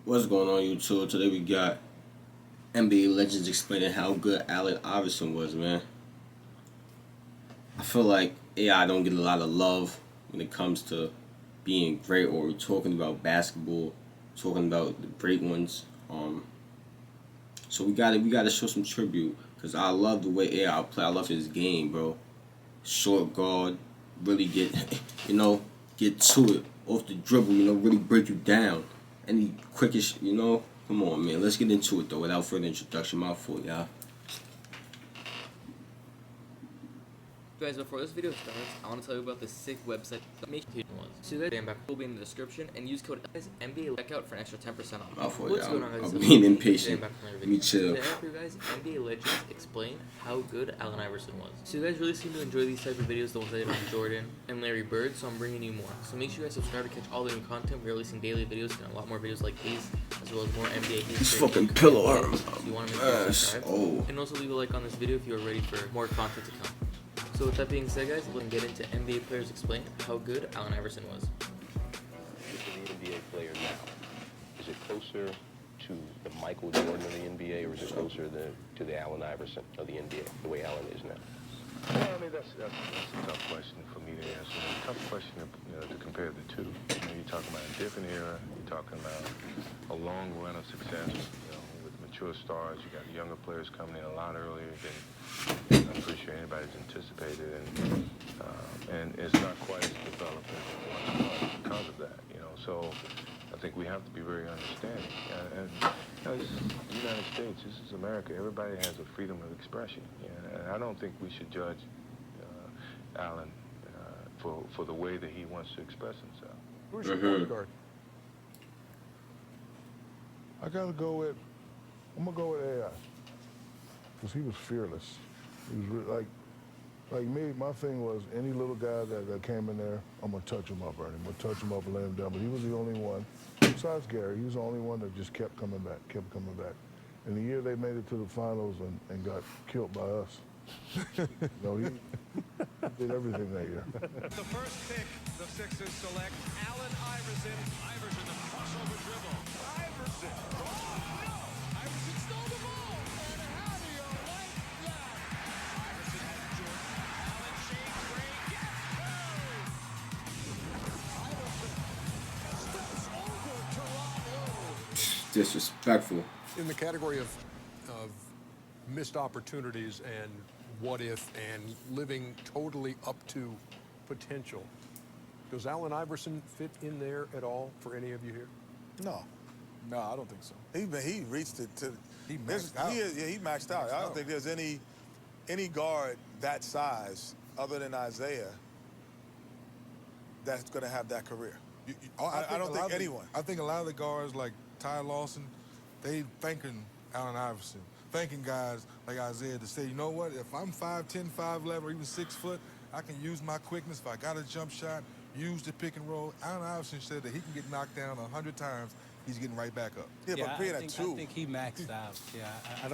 What's going on YouTube? Today we got NBA legends explaining how good Allen Iverson was, man. I feel like AI don't get a lot of love when it comes to being great or talking about basketball, talking about the great ones. So we gotta show some tribute because I love the way AI play. I love his game, bro. Short guard, really get get to it off the dribble. Really break you down. Any quickest, Come on, man. Let's get into it though. Without further introduction, my fault, y'all. Guys, before this video starts, I want to tell you about this sick website that makes it was. So that will be in the description and use code NBA checkout for an extra 10% off. My fault, What's y'all. going on, guys? I'm being impatient. Let me chill. Today, for you guys, NBA legends explain how good Allen Iverson was. So you guys really seem to enjoy these type of videos, the ones I did on Jordan and Larry Bird, so I'm bringing you more. So make sure you guys subscribe to catch all the new content. We're releasing daily videos and a lot more videos like these, as well as more NBA history. This fucking pillow arm. So you want to make sure you subscribe. And also leave a like on this video if you are ready for more content to come. So with that being said, guys, let's get into NBA players explain how good Allen Iverson was. Look at the NBA player now. Is it closer to the Michael Jordan of the NBA, or is it closer to the Allen Iverson of the NBA, the way Allen is now? Well, I mean, that's a tough question for me to answer. It's a tough question to compare the two. You're talking about a different era. You're talking about a long run of success, with mature stars. You got younger players coming in a lot earlier than I'm pretty sure anybody's anticipated, and it's not quite as developed as it once was because of that. So I think we have to be very understanding. And this is the United States. This is America. Everybody has a freedom of expression. And I don't think we should judge Allen for the way that he wants to express himself. Who's your point guard? I'm gonna go with AI, because he was fearless. He was like me. My thing was any little guy that came in there, I'm gonna touch him up, Ernie. I'm gonna touch him up and lay him down. But he was the only one, besides Gary, he was the only one that just kept coming back. And the year they made it to the finals and got killed by us, he did everything that year. The first pick, the Sixers select Allen Iverson. Iverson, the crossover dribble. Iverson. Oh, no! Iverson stole the ball. And how do you like that? Iverson has Jordan. Allen shades Gray. Yes! Iverson steps over Toronto. Disrespectful. In the category of missed opportunities and what if and living totally up to potential, does Allen Iverson fit in there at all for any of you here? No, I don't think so. he reached it to. He maxed out. He maxed out. I don't think there's any guard that size other than Isaiah that's going to have that career. I don't think anyone. I think a lot of the guards like Ty Lawson, they thanking Allen Iverson, thanking guys like Isaiah to say, you know what, if I'm 5'10", 5'11", or even 6 foot, I can use my quickness. If I got a jump shot, use the pick and roll. Allen Iverson said that he can get knocked down 100 times. He's getting right back up. Yeah, but being at two. I think he maxed out. Yeah, I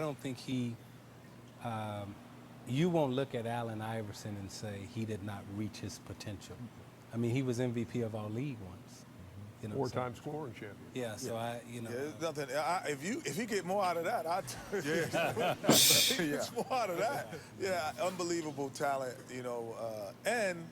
don't think he. You won't look at Allen Iverson and say he did not reach his potential. I mean, he was MVP of our league once. Four-time scoring champion. Yeah, so there's nothing. If you get more out of that, Yeah. more out of that. Yeah, unbelievable talent, and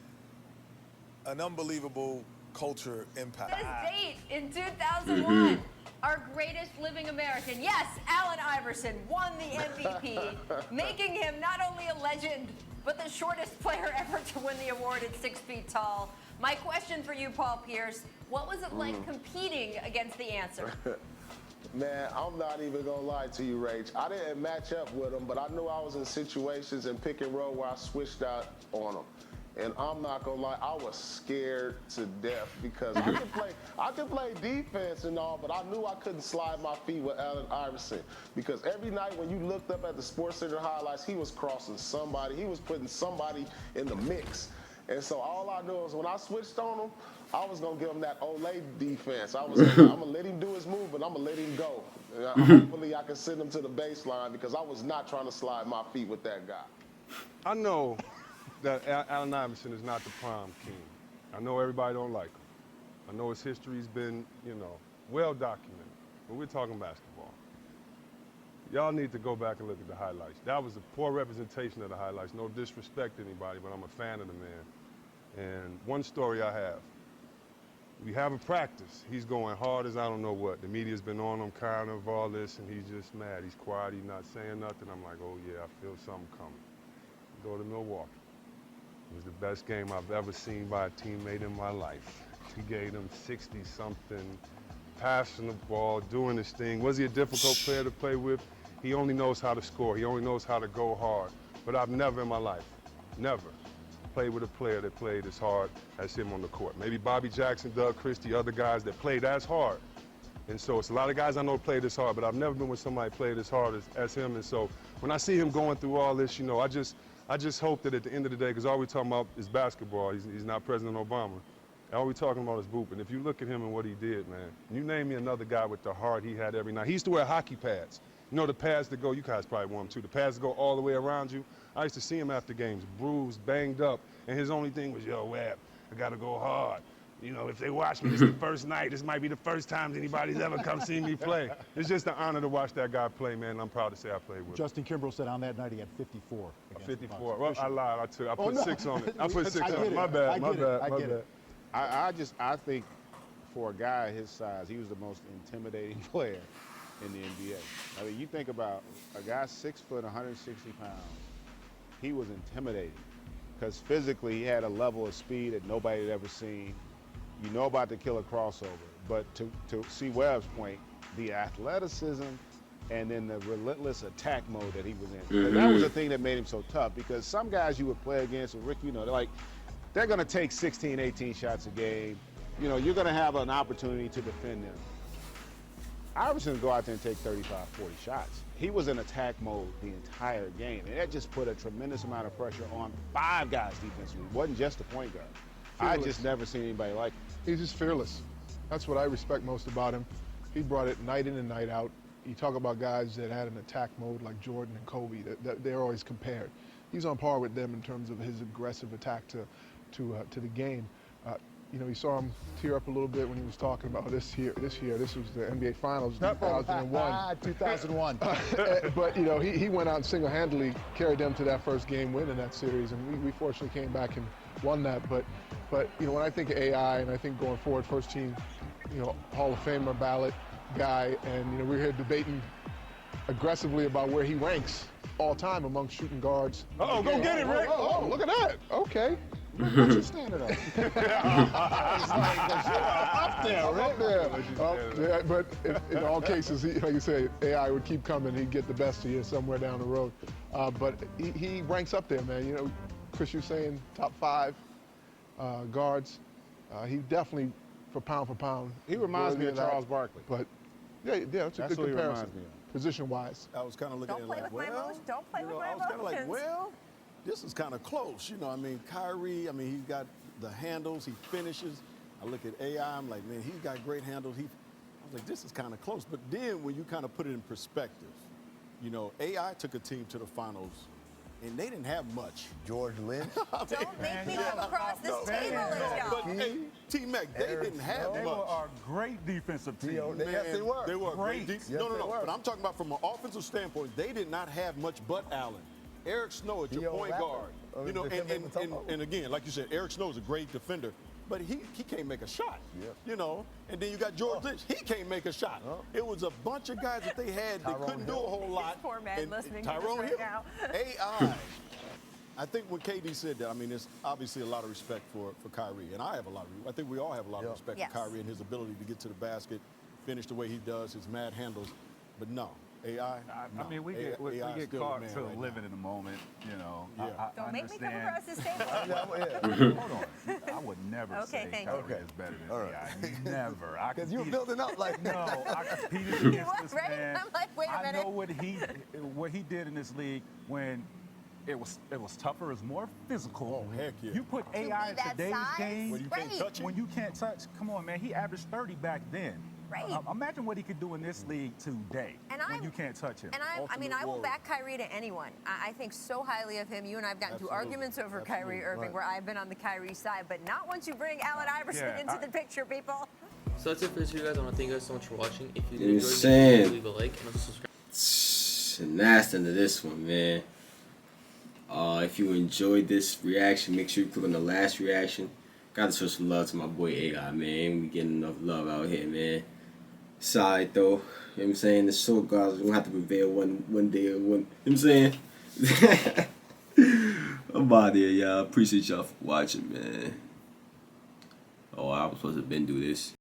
an unbelievable culture impact. His date in 2001. Our greatest living American. Yes, Allen Iverson won the MVP, making him not only a legend, but the shortest player ever to win the award at 6 feet tall. My question for you, Paul Pierce, what was it like competing against the answer? Man, I'm not even gonna lie to you, Rach. I didn't match up with him, but I knew I was in situations in pick and roll where I switched out on him. And I'm not gonna lie, I was scared to death because I could play defense and all, but I knew I couldn't slide my feet with Allen Iverson because every night when you looked up at the SportsCenter highlights, he was crossing somebody, he was putting somebody in the mix. And so all I knew was when I switched on him, I was gonna give him that Olay defense. I'm gonna let him do his move, but I'm gonna let him go. Hopefully I can send him to the baseline because I was not trying to slide my feet with that guy. I know that Allen Iverson is not the prom king. I know everybody don't like him. I know his history's been, you know, well documented, but we're talking basketball. Y'all need to go back and look at the highlights. That was a poor representation of the highlights. No disrespect to anybody, but I'm a fan of the man. And one story I have, we have a practice. He's going hard as I don't know what. The media's been on him kind of all this, and he's just mad. He's quiet, he's not saying nothing. I'm like, oh yeah, I feel something coming. Go to Milwaukee. It was the best game I've ever seen by a teammate in my life. He gave him 60-something, passing the ball, doing his thing. Was he a difficult player to play with? He only knows how to score. He only knows how to go hard. But I've never in my life, never, played with a player that played as hard as him on the court. Maybe Bobby Jackson, Doug Christie, other guys that played as hard. And so it's a lot of guys I know played this hard, but I've never been with somebody played as hard as him. And so when I see him going through all this, you know, I just hope that at the end of the day, because all we're talking about is basketball. He's not President Obama. All we're talking about is Boop. And if you look at him and what he did, man, you name me another guy with the heart he had every night. He used to wear hockey pads. You know the pads that go, you guys probably wore them too, the pads that go all the way around you. I used to see him after games, bruised, banged up, and his only thing was, yo, Wab, I gotta go hard. You know, if they watch me, this is the first night. This might be the first time anybody's ever come see me play. It's just an honor to watch that guy play, man. I'm proud to say I played with him. Justin Kimbrell said on that night he had 54. 54. Well, I lied. I put 6 on it. I put 6 I on get it. it. My bad. I My get it. bad. I My get bad. it. I think for a guy his size, he was the most intimidating player in the NBA. I mean, you think about a guy 6 foot, 160 pounds. He was intimidating because physically he had a level of speed that nobody had ever seen. You know about the killer crossover, but to see Webb's point, the athleticism and then the relentless attack mode that he was in. And that was the thing that made him so tough, because some guys you would play against, and Rick, you know, they're going to take 16, 18 shots a game. You know, you're going to have an opportunity to defend them. Iverson would go out there and take 35, 40 shots. He was in attack mode the entire game, and that just put a tremendous amount of pressure on 5 guys defensively. It wasn't just the point guard. I just never seen anybody like him. He's just fearless. That's what I respect most about him. He brought it night in and night out. You talk about guys that had an attack mode like Jordan and Kobe, that they're always compared. He's on par with them in terms of his aggressive attack to the game. You know, you saw him tear up a little bit when he was talking about this year. This was the NBA Finals, 2001. 2001. But, you know, he went out and single-handedly carried them to that first game win in that series, and we fortunately came back and won that. But you know, when I think of AI and I think going forward, first team, you know, Hall of Famer ballot guy, and, you know, we're here debating aggressively about where he ranks all time among shooting guards. Uh-oh, go get it, Rick. Oh, look at that. Okay. What you standing on? Up there. Yeah, but in all cases, like you say, AI would keep coming. He'd get the best of you somewhere down the road. But he ranks up there, man. You know, Chris, you're saying top 5 guards. He definitely, for pound, He reminds me of Charles Barkley. But yeah, it's a good what he comparison, reminds me of. position-wise. I was kind of looking Don't at play it like, with my well, emotions. Don't play you with know, my I was kind of like, emotions. well, this is kind of close. You know, I mean, Kyrie, I mean, he's got the handles, he finishes. I look at AI, I'm like, man, he's got great handles. I was like, this is kind of close. But then when you kind of put it in perspective, you know, AI took a team to the finals, and they didn't have much. George Lynch. Don't make me come across this table as y'all. But hey, T-Mac, they didn't have They much. were a great defensive team. Yes, they were. They were Great. great. No. But I'm talking about from an offensive standpoint, they did not have much but Allen. Eric Snow at your Theo point Rattler. guard. You know, and again, like you said, Eric Snow is a great defender, but he can't make a shot. Yeah. You know, and then you got George Lynch. He can't make a shot. It was a bunch of guys that they had that couldn't do a whole lot. This poor man And listening to this Tyrone right Hill. now. AI. I think when KD said that, I mean, there's obviously a lot of respect for Kyrie, and I think we all have a lot of respect Yes. for Kyrie and his ability to get to the basket, finish the way he does, his mad handles. But no, AI. I mean, we get still caught the man to right living now. in the moment, you know. Yeah. Don't I make me come understand. across this table. Hold on. I would never Okay, say thank Kyrie you. is better than All right. AI. Never. Because you were building up like No, that. I competed against was, this right? man. I'm like, wait a I minute. know what he did in this league when it was tougher, it was more physical. Oh, heck yeah. You put To AI be in that today's size? game When you can't Great. touch it. when you can't touch. Come on, man. He averaged 30 back then. Right. Imagine what he could do in this league today And when you can't touch him. And I will back Kyrie to anyone. I think so highly of him. You and I have gotten into arguments over Kyrie Irving, where I've been on the Kyrie side, but not once you bring Allen Iverson into the picture, people. So that's it for this video, guys. I want to thank you guys so much for watching. If you did enjoy this Insane. video, leave a like and also subscribe. Nasty into this one, man. If you enjoyed this reaction, make sure you click on the last reaction. Gotta show some love to my boy AI, man. We getting enough love out here, man. Side though, you know what I'm saying? The short guys are gonna have to prevail one day or one. You know what I'm saying? I'm out here, y'all. Appreciate y'all for watching, man. Oh, I was supposed to been do this.